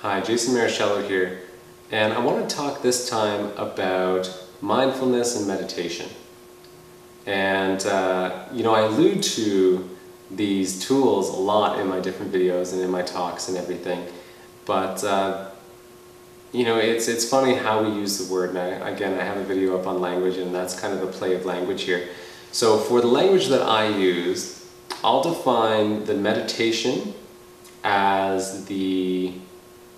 Hi, Jason Maraschiello here, and I want to talk this time about mindfulness and meditation. And I allude to these tools a lot in my different videos and in my talks and everything, but it's funny how we use the word. And I have a video up on language, and that's kind of a play of language here. So for the language that I use, I'll define the meditation as the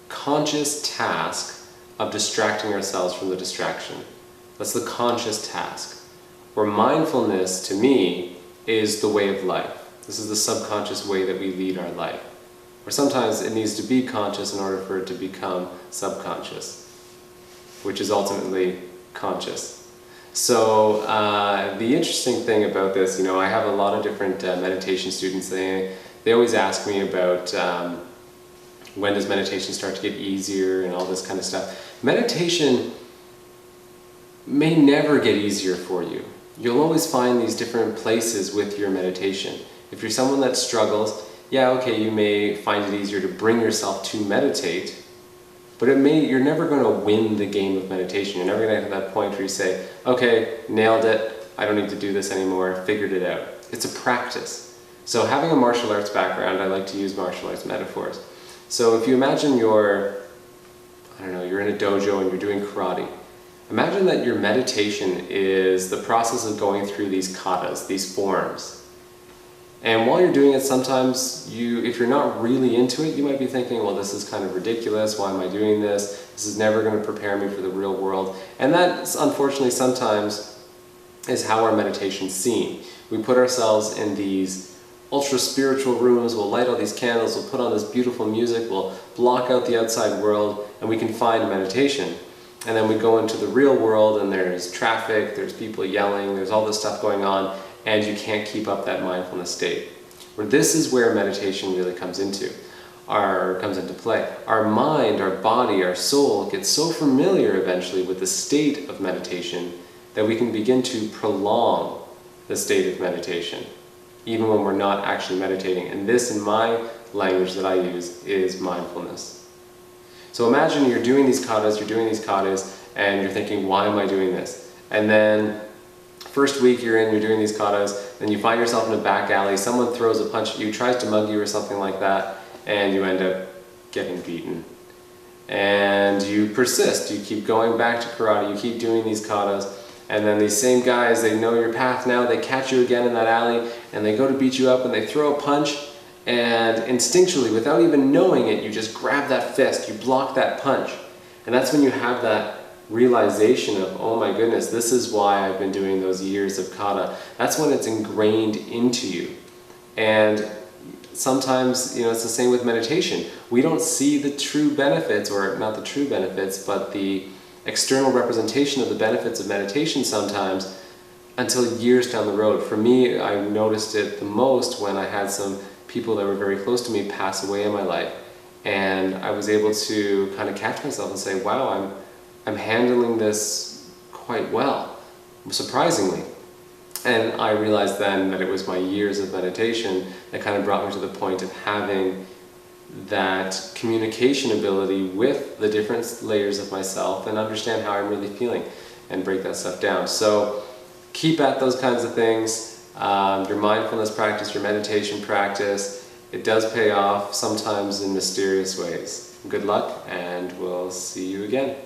conscious task of distracting ourselves from the distraction. That's the conscious task. Where mindfulness, to me, is the way of life. This is the subconscious way that we lead our life. Or sometimes it needs to be conscious in order for it to become subconscious, which is ultimately conscious. So the interesting thing about this, I have a lot of different meditation students. They always ask me about when does meditation start to get easier and all this kind of stuff. Meditation may never get easier for you. You'll always find these different places with your meditation. If you're someone that struggles, you may find it easier to bring yourself to meditate, but you're never going to win the game of meditation. You're never going to get to that point where you say, okay, nailed it, I don't need to do this anymore, figured it out. It's a practice. So having a martial arts background, I like to use martial arts metaphors. So if you imagine you're in a dojo and you're doing karate. Imagine that your meditation is the process of going through these katas, these forms. And while you're doing it, sometimes if you're not really into it, you might be thinking, well, this is kind of ridiculous, why am I doing this? This is never going to prepare me for the real world. And that, unfortunately, sometimes is how our meditation's seen. We put ourselves in these ultra-spiritual rooms, we'll light all these candles, we'll put on this beautiful music, we'll block out the outside world, and we can find meditation. And then we go into the real world, and there's traffic, there's people yelling, there's all this stuff going on, and you can't keep up that mindfulness state. This is where meditation really comes into play. Our mind, our body, our soul gets so familiar eventually with the state of meditation that we can begin to prolong the state of meditation, even when we're not actually meditating. And this, in my language that I use, is mindfulness. So imagine you're doing these katas, and you're thinking, why am I doing this? And then first week you're doing these katas, then you find yourself in a back alley, someone throws a punch at you, tries to mug you or something like that, and you end up getting beaten. And you persist, you keep going back to karate, you keep doing these katas, and then these same guys, they know your path now, they catch you again in that alley, and they go to beat you up, and they throw a punch, and instinctually, without even knowing it, you just grab that fist, you block that punch. And that's when you have that realization of, oh my goodness, this is why I've been doing those years of kata. That's when it's ingrained into you. And sometimes, it's the same with meditation. We don't see the true benefits, or not the true benefits, but the external representation of the benefits of meditation sometimes until years down the road. For me, I noticed it the most when I had some people that were very close to me pass away in my life. And I was able to kind of catch myself and say, wow, I'm handling this quite well, surprisingly. And I realized then that it was my years of meditation that kind of brought me to the point of having that communication ability with the different layers of myself and understand how I'm really feeling and break that stuff down. So keep at those kinds of things. Your mindfulness practice, your meditation practice, it does pay off, sometimes in mysterious ways. Good luck, and we'll see you again.